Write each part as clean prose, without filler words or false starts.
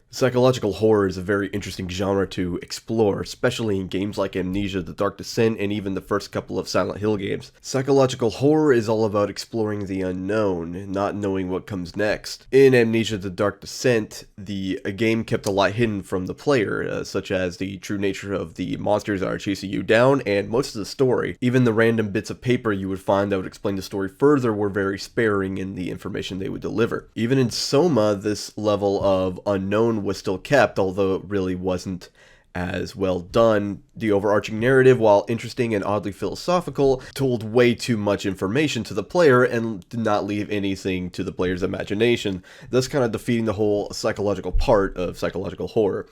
Psychological horror is a very interesting genre to explore, especially in games like Amnesia, The Dark Descent, and even the first couple of Silent Hill games. Psychological horror is all about exploring the unknown, not knowing what comes next. In Amnesia, The Dark Descent, the game kept a lot hidden from the player, such as the true nature of the monsters that are chasing you down, and most of the story. Even the random bits of paper you would find that would explain the story further were very sparing in the information they would deliver. Even in Soma, this level of unknown was still kept, although it really wasn't as well done. The overarching narrative, while interesting and oddly philosophical, told way too much information to the player and did not leave anything to the player's imagination, thus kind of defeating the whole psychological part of psychological horror.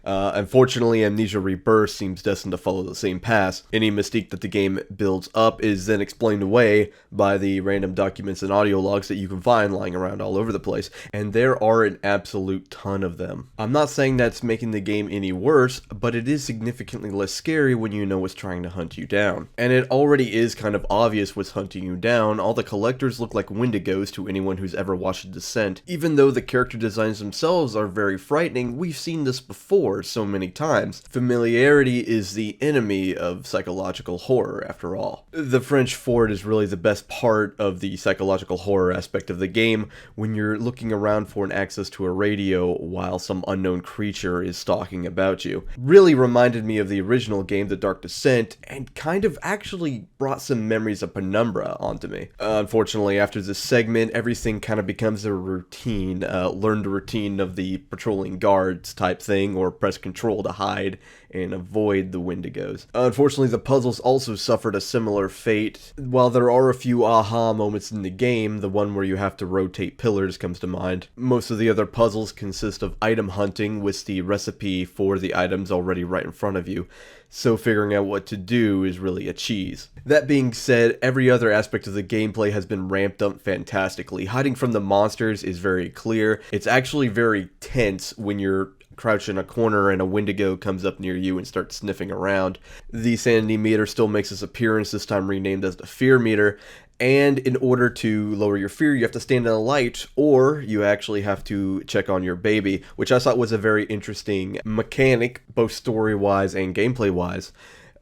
Unfortunately, Amnesia Rebirth seems destined to follow the same path. Any mystique that the game builds up is then explained away by the random documents and audio logs that you can find lying around all over the place, and there are an absolute ton of them. I'm not saying that's making the game any worse, but it is significantly less scary when you know what's trying to hunt you down. And it already is kind of obvious what's hunting you down. All the collectors look like Wendigos to anyone who's ever watched Descent. Even though the character designs themselves are very frightening, we've seen this before so many times. Familiarity is the enemy of psychological horror, after all. The French fort is really the best part of the psychological horror aspect of the game when you're looking around for an access to a radio while some unknown creature is stalking about you. Really reminded me of the original game, The Dark Descent, and kind of actually brought some memories of Penumbra onto me. Unfortunately, after this segment, everything kind of becomes a routine, learn the routine of the patrolling guards type thing, or press control to hide and avoid the Wendigos. Unfortunately, the puzzles also suffered a similar fate. While there are a few aha moments in the game, the one where you have to rotate pillars comes to mind. Most of the other puzzles consist of item hunting with the recipe for the items already right in front of you, so figuring out what to do is really a cheese. That being said, every other aspect of the gameplay has been ramped up fantastically. Hiding from the monsters is very clear. It's actually very tense when you're crouched in a corner and a Wendigo comes up near you and starts sniffing around. The sanity meter still makes its appearance, this time renamed as the fear meter, and in order to lower your fear, you have to stand in a light, or you actually have to check on your baby, which I thought was a very interesting mechanic, both story-wise and gameplay-wise.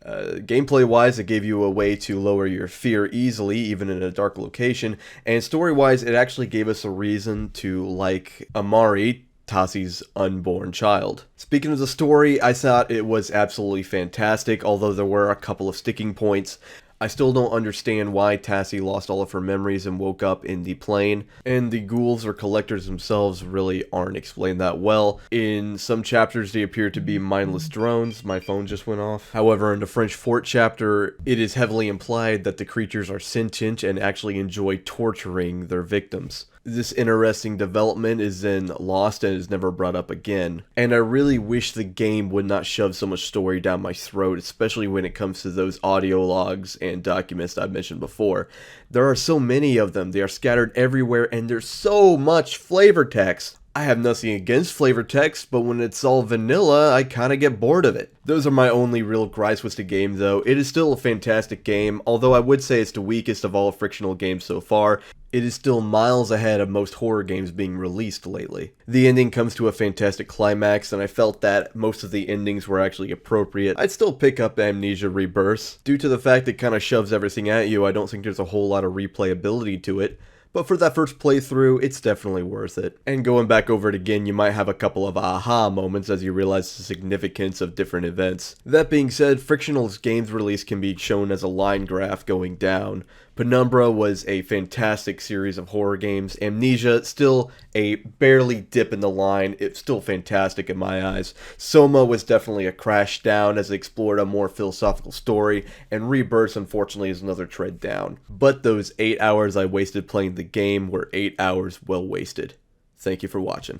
Gameplay-wise, it gave you a way to lower your fear easily, even in a dark location, and story-wise, it actually gave us a reason to like Amari, Tassi's unborn child. Speaking of the story, I thought it was absolutely fantastic, although there were a couple of sticking points. I still don't understand why Tassie lost all of her memories and woke up in the plane, and the ghouls or collectors themselves really aren't explained that well. In some chapters they appear to be mindless drones. My phone just went off. However, in the French Fort chapter, it is heavily implied that the creatures are sentient and actually enjoy torturing their victims. This interesting development is then lost and is never brought up again. And I really wish the game would not shove so much story down my throat, especially when it comes to those audio logs and documents that I mentioned before. There are so many of them, they are scattered everywhere, and there's so much flavor text. I have nothing against flavor text, but when it's all vanilla, I kinda get bored of it. Those are my only real gripes with the game though. It is still a fantastic game, although I would say it's the weakest of all frictional games so far. It is still miles ahead of most horror games being released lately. The ending comes to a fantastic climax, and I felt that most of the endings were actually appropriate. I'd still pick up Amnesia Rebirth. Due to the fact it kinda shoves everything at you, I don't think there's a whole lot of replayability to it. But for that first playthrough, it's definitely worth it. And going back over it again, you might have a couple of aha moments as you realize the significance of different events. That being said, Frictional's games release can be shown as a line graph going down. Penumbra was a fantastic series of horror games. Amnesia, still a barely dip in the line. It's still fantastic in my eyes. Soma was definitely a crash down as it explored a more philosophical story, and Rebirth, unfortunately, is another tread down. But those 8 hours I wasted playing the game were 8 hours well wasted. Thank you for watching.